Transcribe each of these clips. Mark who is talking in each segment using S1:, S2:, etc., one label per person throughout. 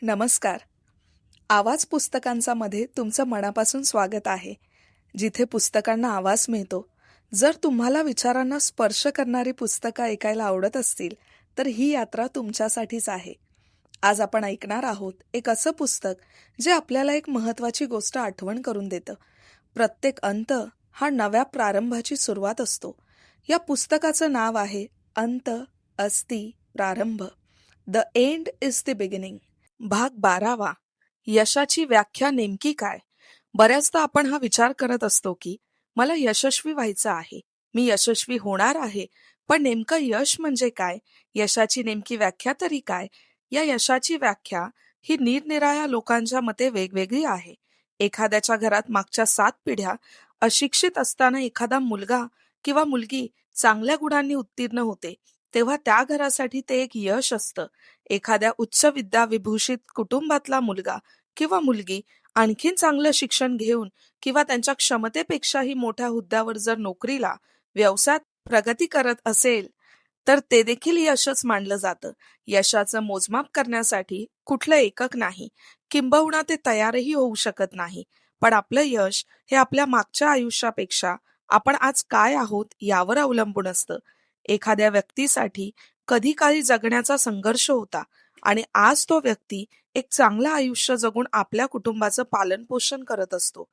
S1: नमस्कार. आवाज पुस्तकांचा मध्ये तुमचं मनापासून स्वागत आहे, जिथे पुस्तकांना आवाज मिळतो. जर तुम्हाला विचारांना स्पर्श करणारी पुस्तकं ऐकायला आवडत असतील, तर ही यात्रा तुमच्यासाठीच आहे. आज आपण ऐकणार आहोत एक असं पुस्तक जे आपल्याला एक महत्त्वाची गोष्ट आठवण करून देतं. प्रत्येक अंत हा नव्या प्रारंभाची सुरुवात असतो. या पुस्तकाचं नाव आहे अंत अस्ति प्रारंभ. The end is the beginning. भाग 12वा. यशाची व्याख्या नेमकी काय? बऱ्याचदा आपण हा विचार करत असतो की मला यशस्वी व्हायचं आहे, मी यशस्वी होणार आहे, पण नेमकं यश म्हणजे काय? यशाची नेमकी व्याख्या तरी काय? या यशाची व्याख्या ही निरनिराळ्या लोकांच्या मते वेगवेगळी आहे. एखाद्याच्या घरात मागच्या 7 पिढ्या अशिक्षित असताना एखादा मुलगा किंवा मुलगी चांगल्या गुणांनी उत्तीर्ण होते, तेव्हा त्या घरासाठी ते एक यश असतं. एखाद्या उच्च विद्याविभूषित कुटुंबातला मुलगा किंवा मुलगी आणखीन चांगलं शिक्षण घेऊन किंवा त्यांच्या क्षमतेपेक्षाही मोठ्या हुद्द्यावर जर नोकरीला, व्यवसायात प्रगती करत असेल, तर ते देखील यशच मानलं जातं. यशाचं मोजमाप करण्यासाठी कुठलं एकक नाही, किंबहुना ते तयारही होऊ शकत नाही. पण आपलं यश हे आपल्या मागच्या आयुष्यापेक्षा आपण आज काय आहोत यावर अवलंबून असतं. एखाद्या व्यक्तीसाठी कधी काळी जगण्याचा संघर्ष होता आणि आज तो व्यक्ती एक चांगलं आयुष्य जगून आपल्या कुटुंबाचं पालनपोषण करत असतो.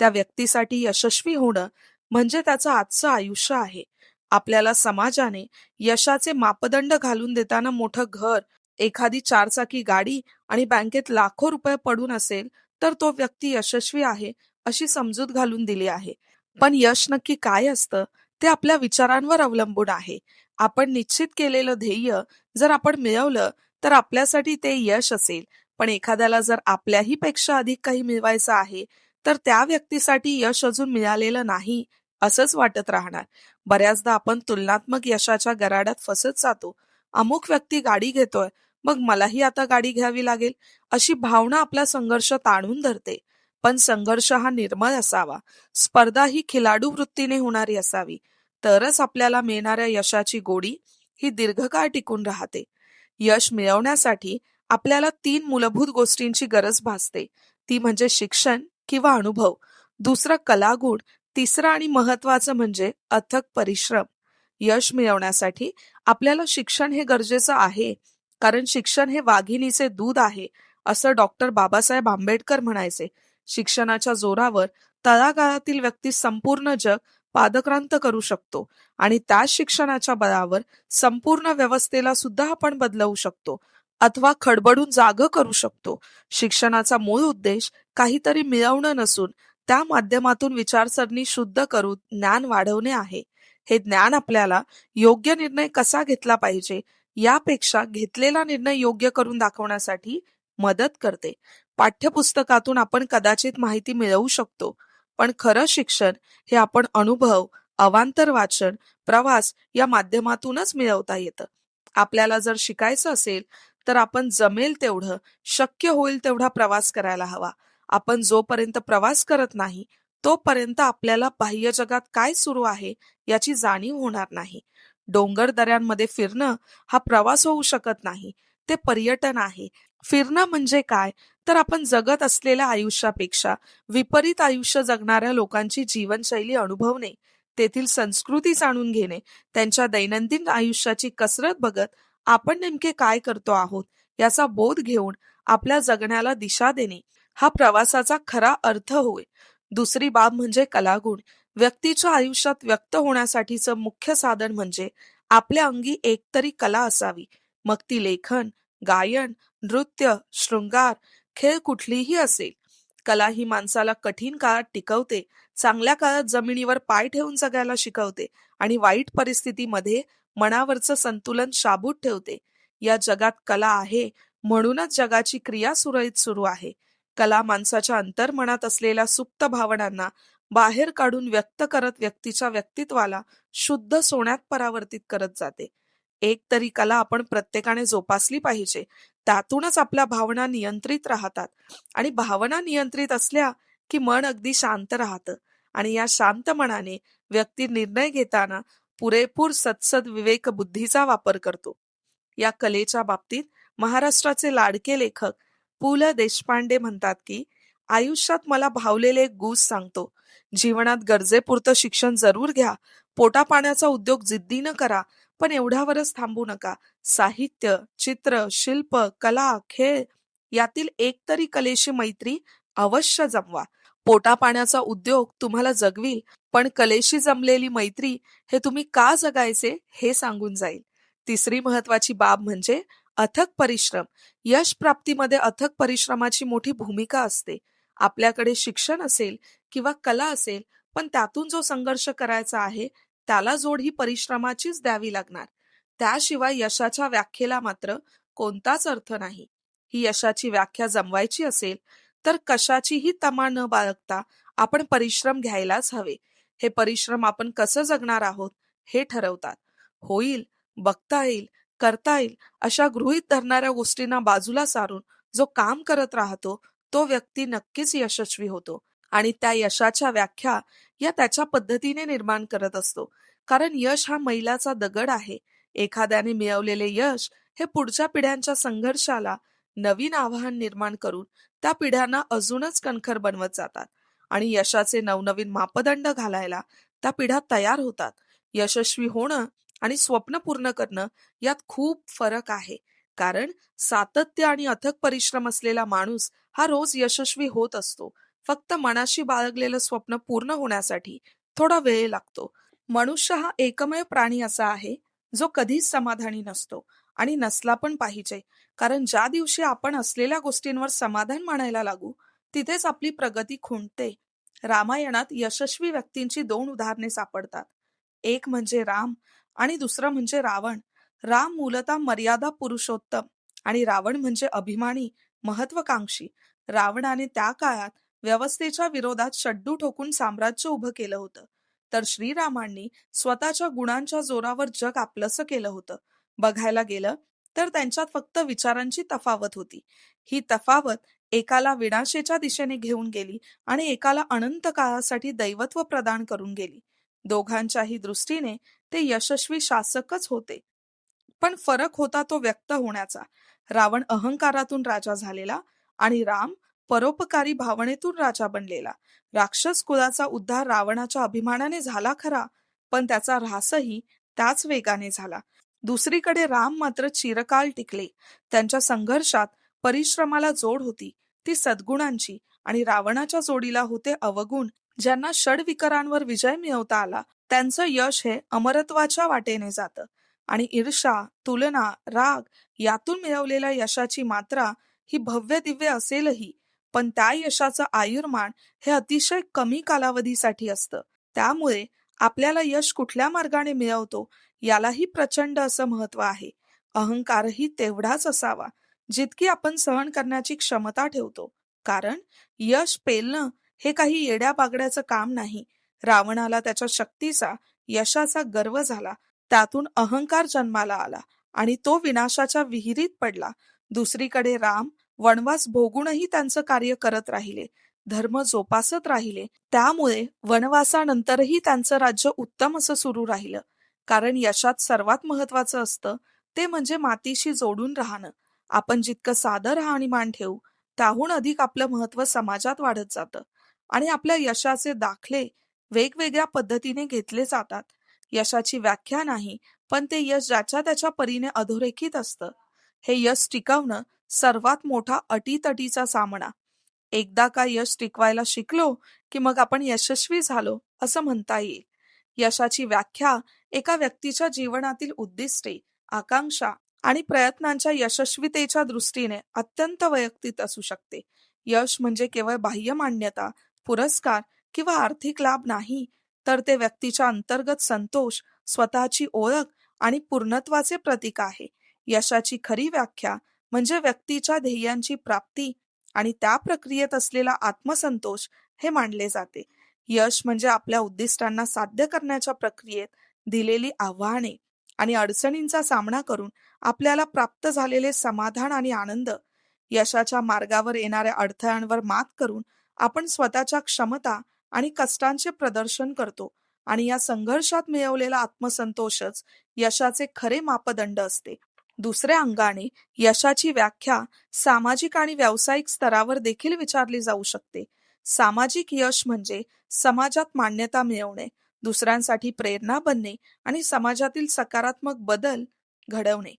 S1: त्या व्यक्तीसाठी यशस्वी होणं म्हणजे त्याचं आजचं आयुष्य आहे. आपल्याला समाजाने यशाचे मापदंड घालून देताना मोठं घर, एखादी 4 चाकी गाडी आणि बँकेत लाखो रुपये पडून असेल, तर तो व्यक्ती यशस्वी आहे अशी समजूत घालून दिली आहे. पण यश नक्की काय असतं ते आपल्या विचारांवर अवलंबून आहे. आपण निश्चित केलेलं ध्येय जर आपण मिळवलं तर आपल्यासाठी ते यश असेल. पण एखाद्याला जर आपल्याही पेक्षा अधिक काही मिळवायचं आहे, तर त्या व्यक्तीसाठी यश अजून मिळालेलं नाही असंच वाटत राहणार. बऱ्याचदा आपण तुलनात्मक यशाच्या गराड्यात फसत जातो. अमुक व्यक्ती गाडी घेतोय, मग मलाही आता गाडी घ्यावी लागेल, अशी भावना आपला संघर्ष ताणून धरते. पण संघर्ष हा निर्मळ असावा, स्पर्धा ही खिलाडू वृत्तीने होणारी असावी, तरच आपल्याला मिळणाऱ्या यशाची गोडी ही दीर्घकाळ टिकून राहते. यश मिळवण्यासाठी आपल्याला 3 मूलभूत गोष्टींची गरज भासते. ती म्हणजे शिक्षण किंवा अनुभव, दुसरं कलागुण, तिसरं आणि महत्वाचं म्हणजे अथक परिश्रम. यश मिळवण्यासाठी आपल्याला शिक्षण हे गरजेचं आहे, कारण शिक्षण हे वाघिणीचे दूध आहे, असं डॉक्टर बाबासाहेब आंबेडकर म्हणायचे. शिक्षणाच्या जोरावर तळागाळातील व्यक्ती संपूर्ण जग पादक्रांत करू शकतो आणि त्याच शिक्षणाच्या बळावर संपूर्ण व्यवस्थेला सुद्धा आपण बदलवू शकतो अथवा खडबडून जागं करू शकतो. शिक्षणाचा मूळ उद्देश काहीतरी मिळवणं नसून त्या माध्यमातून विचारसरणी शुद्ध करून ज्ञान वाढवणे आहे. हे ज्ञान आपल्याला योग्य निर्णय कसा घेतला पाहिजे यापेक्षा घेतलेला निर्णय योग्य करून दाखवण्यासाठी मदत करते. पाठ्यपुस्तकातून आपण कदाचित माहिती मिळवू शकतो, पण खरं शिक्षण हे आपण अनुभव, अवांतर वाचन, प्रवास या माध्यमातूनच मिळवता येतं. आपल्याला जर शिकायचं असेल तर आपण जमेल तेवढं, शक्य होईल तेवढा प्रवास करायला हवा. आपण जोपर्यंत प्रवास करत नाही, तोपर्यंत आपल्याला बाह्य जगात काय सुरू आहे याची जाणीव होणार नाही. डोंगर दऱ्यांमध्ये फिरणं हा प्रवास होऊ शकत नाही, ते पर्यटन आहे. फिरणं म्हणजे काय, तर आपण जगत असलेल्या आयुष्यापेक्षा विपरीत आयुष्य जगणाऱ्या लोकांची जीवनशैली अनुभवणे, तेथील संस्कृती जाणून घेणे, त्यांच्या दैनंदिन आयुष्याची कसरत बघत आपण नेमके काय करतो आहोत याचा बोध घेऊन आपल्या जगण्याला दिशा देणे, हा प्रवासाचा खरा अर्थ होय. दुसरी बाब म्हणजे कलागुण. व्यक्तीच्या आयुष्यात व्यक्त होण्यासाठीचं मुख्य साधन म्हणजे आपल्या अंगी एकतरी कला असावी. मग ती लेखन, गायन, नृत्य, शृंगार, खेळ कुठलीही असेल. कला ही माणसाला कठीण काळात टिकवते, चांगल्या काळात जमिनीवर पाय ठेवून जगायला शिकवते आणि वाईट परिस्थितीमध्ये मनावरचं संतुलन शाबूत ठेवते. या जगात कला आहे म्हणूनच जगाची क्रिया सुरळीत सुरू आहे. कला माणसाच्या अंतर्मनात असलेल्या सुप्त भावनांना बाहेर काढून व्यक्त करत व्यक्तीच्या व्यक्तित्वाला शुद्ध सोन्यात परावर्तित करत जाते. एक तरी कला आपण प्रत्येकाने जोपासली पाहिजे. त्यातूनच आपल्या भावना नियंत्रित राहतात आणि भावना नियंत्रित असल्या की मन अगदी शांत राहतं आणि या शांत मनाने व्यक्ती निर्णय घेताना पुरेपूर सत्सद विवेक बुद्धीचा वापर करतो. या कलेच्या बाबतीत महाराष्ट्राचे लाडके लेखक पु ल देशपांडे म्हणतात की आयुष्यात मला भावलेले एक गुज सांगतो. जीवनात गरजेपुरतं शिक्षण जरूर घ्या, पोटापाण्याचा उद्योग जिद्दीनं करा, पण एवढ्यावरच थांबू नका. साहित्य, चित्र, शिल्प, कला, खेळ यातील एक तरी कलेशी मैत्री अवश्य जमवा. पोटापाण्याचा उद्योग तुम्हाला जगविल, पण कलेशी जमलेली मैत्री हे तुम्ही का जगायचे हे सांगून जाईल. तिसरी महत्वाची बाब म्हणजे अथक परिश्रम. यश प्राप्तीमध्ये अथक परिश्रमाची मोठी भूमिका असते. आपल्याकडे शिक्षण असेल किंवा कला असेल, पण त्यातून जो संघर्ष करायचा आहे त्याला जोड ही परिश्रमाचीच द्यावी लागणार. त्याशिवाय यशाच्या व्याख्येला मात्र कोणताच अर्थ नाही. ही यशाची व्याख्या जमवायची असेल तर कशाचीही तमा न बाळगता आपण परिश्रम घ्यायलाच हवे. हे परिश्रम आपण कसं जगणार आहोत हे ठरवतात. होईल, बघता येईल, करता येईल अशा गृहीत धरणाऱ्या गोष्टींना बाजूला सारून जो काम करत राहतो तो व्यक्ती नक्कीच यशस्वी होतो आणि त्या यशाच्या व्याख्या या त्याच्या पद्धतीने निर्माण करत असतो. कारण यश हा मैलाचा दगड आहे. एखाद्याने मिळवलेले यश हे पुढच्या पिढ्यांच्या संघर्षाला नवीन आव्हान निर्माण करून त्या पिढ्यांना अजूनच कणखर बनवत जातात आणि यशाचे नवनवीन मापदंड घालायला त्या पिढ्या तयार होतात. यशस्वी होणं आणि स्वप्न पूर्ण करणं यात खूप फरक आहे. कारण सातत्य आणि अथक परिश्रम असलेला माणूस हा रोज यशस्वी होत असतो. फक्त मनाशी बाळगलेलं स्वप्न पूर्ण होण्यासाठी थोडा वेळ लागतो. मनुष्य हा एकमेव प्राणी असा आहे जो कधीच समाधानी नसतो आणि नसला पण पाहिजे. कारण ज्या दिवशी आपण असलेल्या गोष्टींवर समाधान मानायला लागू तिथेच आपली प्रगती खुंटते. रामायणात यशस्वी व्यक्तींची दोन उदाहरणे सापडतात. एक म्हणजे राम आणि दुसरं म्हणजे रावण. राम मूलतः मर्यादा पुरुषोत्तम आणि रावण म्हणजे अभिमानी, महत्वाकांक्षी. रावणाने त्या काळात व्यवस्थेच्या विरोधात शड्डू ठोकून साम्राज्य उभं केलं होतं, तर श्रीरामांनी स्वतःच्या गुणांच्या जोरावर जग आपलंसं केलं होतं. बघायला गेलं तर त्यांच्यात फक्त विचारांची तफावत होती. ही तफावत एकाला विनाशेच्या दिशेने घेऊन गेली आणि एकाला अनंत काळासाठी दैवत्व प्रदान करून गेली. दोघांच्याही दृष्टीने ते यशस्वी शासकच होते, पण फरक होता तो व्यक्त होण्याचा. रावण अहंकारातून राजा झालेला आणि राम परोपकारी भावनेतून राजा बनलेला. राक्षस कुलाचा उद्धार रावणाच्या अभिमानाने झाला खरा, पण त्याचा ऱ्हासही त्याच वेगाने झाला. दुसरीकडे राम मात्र चिरकाल टिकले. त्यांच्या संघर्षात परिश्रमाला जोड होती ती सद्गुणांची आणि रावणाच्या जोडीला होते अवगुण. ज्यांना षडविकारांवर विजय मिळवता आला त्यांचं यश हे अमरत्वाच्या वाटेने जातं आणि ईर्ष्या, तुलना, राग यातून मिळवलेल्या यशाची मात्रा ही भव्य दिव्य असेलही, पण त्या यशाचं आयुर्मान हे अतिशय कमी कालावधीसाठी असतं. त्यामुळे आपल्याला यश कुठल्या मार्गाने मिळवतो यालाही प्रचंड असं महत्व आहे. अहंकारही तेवढाच असावा जितकी आपण सहन करण्याची क्षमता ठेवतो. कारण यश पेलणं हे काही येड्या बागड्याचं काम नाही. रावणाला त्याच्या शक्तीचा, यशाचा गर्व झाला. त्यातून अहंकार जन्माला आला आणि तो विनाशाच्या विहिरीत पडला. दुसरीकडे राम वनवास भोगूनही त्यांचं कार्य करत राहिले, धर्म जोपासत राहिले. त्यामुळे वनवासानंतरही त्यांचं राज्य उत्तम असं सुरू राहिलं. कारण यशात सर्वात महत्वाचं असतं ते म्हणजे मातीशी जोडून राहणं. आपण जितकं साधं राहणीमान ठेवू त्याहून अधिक आपलं महत्व समाजात वाढत जातं आणि आपल्या यशाचे दाखले वेगवेगळ्या पद्धतीने घेतले जातात. यशाची व्याख्या नाही, पण ते यश ज्याच्या त्याच्या परीने अधोरेखित असतं. हे यश टिकवणं सर्वात मोठा अटीतटीचा सामना. एकदा का यश टिकवायला शिकलो की मग आपण यशस्वी झालो असं म्हणता येईल. यशाची व्याख्या एका व्यक्तीच्या जीवनातील उद्दिष्टे, आकांक्षा आणि प्रयत्नांच्या यशस्वीतेच्या दृष्टीने अत्यंत वैयक्तिक असू शकते. यश म्हणजे केवळ बाह्य मान्यता, पुरस्कार किंवा आर्थिक लाभ नाही, तर ते व्यक्तीच्या अंतर्गत संतोष, स्वतःची ओळख आणि पूर्णत्वाचे प्रतीक आहे. यशाची खरी व्याख्या म्हणजे व्यक्तीच्या ध्येयांची प्राप्ती आणि त्या प्रक्रियेत असलेला आत्मसंतोष हे मानले जाते. यश म्हणजे आपल्या उद्दिष्टांना साध्य करण्याच्या प्रक्रियेत दिलेली आव्हाने आणि अडचणींचा सामना करून आपल्याला प्राप्त झालेले समाधान आणि आनंद. यशाच्या मार्गावर येणाऱ्या अडथळ्यांवर मात करून आपण स्वतःच्या क्षमता आणि कष्टांचे प्रदर्शन करतो आणि या संघर्षात मिळवलेला आत्मसंतोषच यशाचे खरे मापदंड असते. दुसऱ्या अंगाने यशाची व्याख्या सामाजिक आणि व्यावसायिक स्तरावर देखील विचारली जाऊ शकते. सामाजिक यश म्हणजे समाजात मान्यता मिळवणे, दुसऱ्यांसाठी प्रेरणा बनणे आणि समाजातील सकारात्मक बदल घडवणे.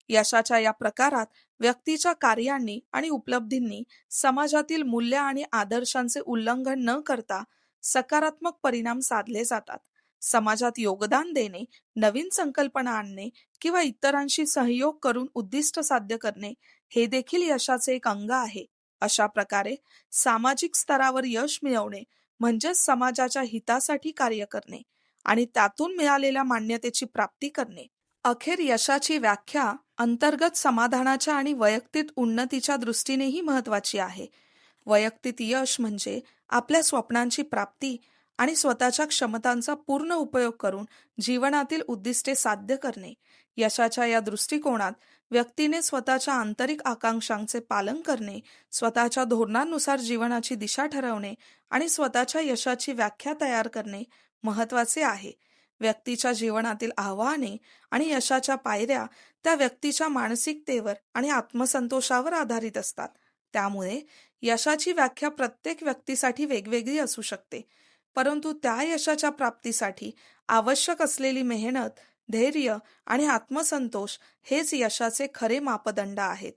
S1: यशाच्या या प्रकारात व्यक्तीच्या कार्यांनी आणि उपलब्धींनी समाजातील मूल्य आणि आदर्शांचे उल्लंघन न करता सकारात्मक परिणाम साधले जातात. समाजात योगदान देणे, नवीन संकल्पना आणणे किंवा इतरांशी सहयोग करून उद्दिष्ट साध्य करणे हे देखील यशाचे एक अंग आहे. अशा प्रकारे सामाजिक स्तरावर यश मिळवणे म्हणजेच समाजाच्या हितासाठी कार्य करणे आणि त्यातून मिळालेल्या मान्यतेची प्राप्ती करणे. अखेर यशाची व्याख्या अंतर्गत समाधानाच्या आणि वैयक्तिक उन्नतीच्या दृष्टीनेही महत्वाची आहे. वैयक्तिक यश म्हणजे आपल्या स्वप्नांची प्राप्ती आणि स्वतःच्या क्षमतांचा पूर्ण उपयोग करून जीवनातील उद्दिष्टे साध्य करणे. यशाच्या या दृष्टिकोनात व्यक्तीने स्वतःच्या आंतरिक आकांक्षांचे पालन करणे, स्वतःच्या धोरणांनुसार जीवनाची दिशा ठरवणे आणि स्वतःच्या यशाची व्याख्या तयार करणे महत्वाचे आहे. व्यक्तीच्या जीवनातील आव्हाने आणि यशाच्या पायऱ्या त्या व्यक्तीच्या मानसिकतेवर आणि आत्मसंतोषावर आधारित असतात. त्यामुळे यशाची व्याख्या प्रत्येक व्यक्तीसाठी वेगवेगळी असू शकते, परंतु त्या यशाच्या प्राप्तीसाठी आवश्यक असलेली मेहनत, धैर्य आणि आत्मसंतोष हेच यशाचे खरे मापदंड आहेत.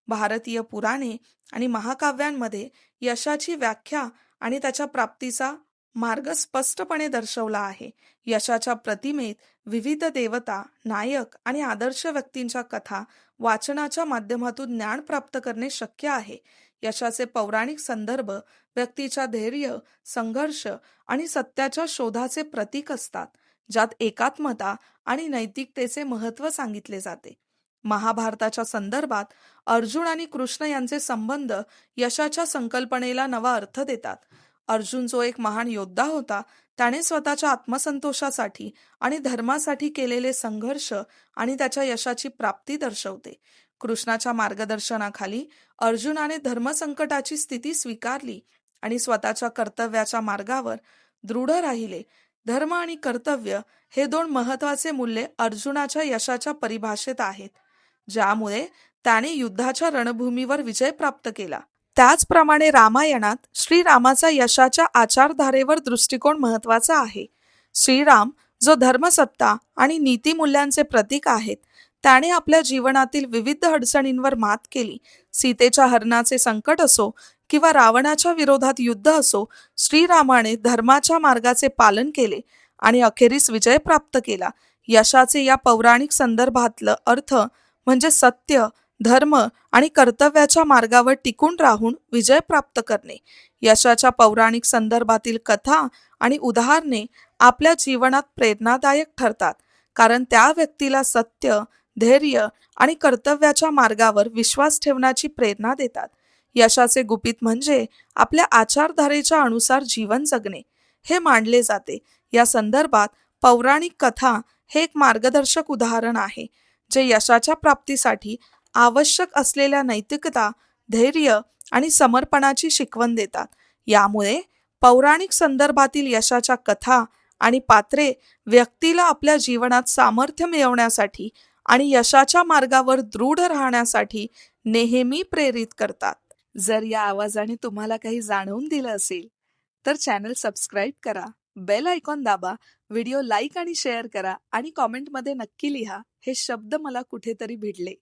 S1: भारतीय पुराणे आणि महाकाव्यांमध्ये यशाची व्याख्या आणि त्याच्या प्राप्तीचा मार्ग स्पष्टपणे दर्शवला आहे. यशाच्या प्रतिमेत विविध देवता, नायक आणि आदर्श व्यक्तींच्या कथा वाचनाच्या माध्यमातून ज्ञान प्राप्त करणे शक्य आहे. यशाचे पौराणिक संदर्भ व्यक्तीच्या धैर्य, संघर्ष आणि सत्याच्या शोधाचे प्रतीक असतात, ज्यात एकात्मता आणि नैतिकतेचे महत्त्व सांगितले जाते. महाभारताच्या संदर्भात अर्जुन आणि कृष्ण यांचे संबंध यशाच्या संकल्पनेला नवा अर्थ देतात. अर्जुन जो एक महान योद्धा होता, त्याने स्वतःच्या आत्मसंतोषासाठी आणि धर्मासाठी केलेले संघर्ष आणि त्याच्या यशाची प्राप्ती दर्शवते. कृष्णाच्या मार्गदर्शनाखाली अर्जुनाने धर्मसंकटाची स्थिती स्वीकारली आणि स्वतःच्या कर्तव्याच्या मार्गावर दृढ राहिले. धर्म आणि कर्तव्य हे दोन महत्वाचे मूल्ये अर्जुनाच्या यशाच्या परिभाषेत आहेत, ज्यामुळे त्याने युद्धाच्या रणभूमीवर विजय प्राप्त केला. त्याचप्रमाणे रामायणात श्रीरामाचा यशाच्या आचारधारेवर दृष्टिकोन महत्वाचा आहे. श्रीराम जो धर्मसत्ता आणि नीतिमूल्यांचे प्रतीक आहेत, त्याने आपल्या जीवनातील विविध अडचणींवर मात केली. सीतेच्या हरणाचे संकट असो किंवा रावणाच्या विरोधात युद्ध असो, श्रीरामाने धर्माच्या मार्गाचे पालन केले आणि अखेरीस विजय प्राप्त केला. यशाचे या पौराणिक संदर्भातलं अर्थ म्हणजे सत्य, धर्म आणि कर्तव्याच्या मार्गावर टिकून राहून विजय प्राप्त करणे. यशाच्या पौराणिक संदर्भातील कथा आणि उदाहरणे आपल्या जीवनात प्रेरणादायक ठरतात, कारण त्या व्यक्तीला सत्य, धैर्य आणि कर्तव्याच्या मार्गावर विश्वास ठेवण्याची प्रेरणा देतात. यशाचे गुपित म्हणजे आपल्या आचारधारेच्या अनुसार जीवन जगणे हे मानले जाते. या संदर्भात पौराणिक कथा हे एक मार्गदर्शक उदाहरण आहे, जे यशाच्या प्राप्तीसाठी आवश्यक असलेल्या नैतिकता, धैर्य आणि समर्पणाची शिकवण देतात. यामुळे पौराणिक संदर्भातील यशाच्या कथा आणि पात्रे व्यक्तीला आपल्या जीवनात सामर्थ्य मिळवण्यासाठी आणि यशाच्या मार्गावर दृढ राहण्यासाठी नेहमी प्रेरित करतात. जर या आवाजाने तुम्हाला काही जाणवून दिलं असेल तर चॅनल सबस्क्राईब करा, बेल आयकॉन दाबा, व्हिडिओ लाईक आणि शेअर करा आणि कॉमेंटमध्ये नक्की लिहा, हे शब्द मला कुठेतरी भिडले.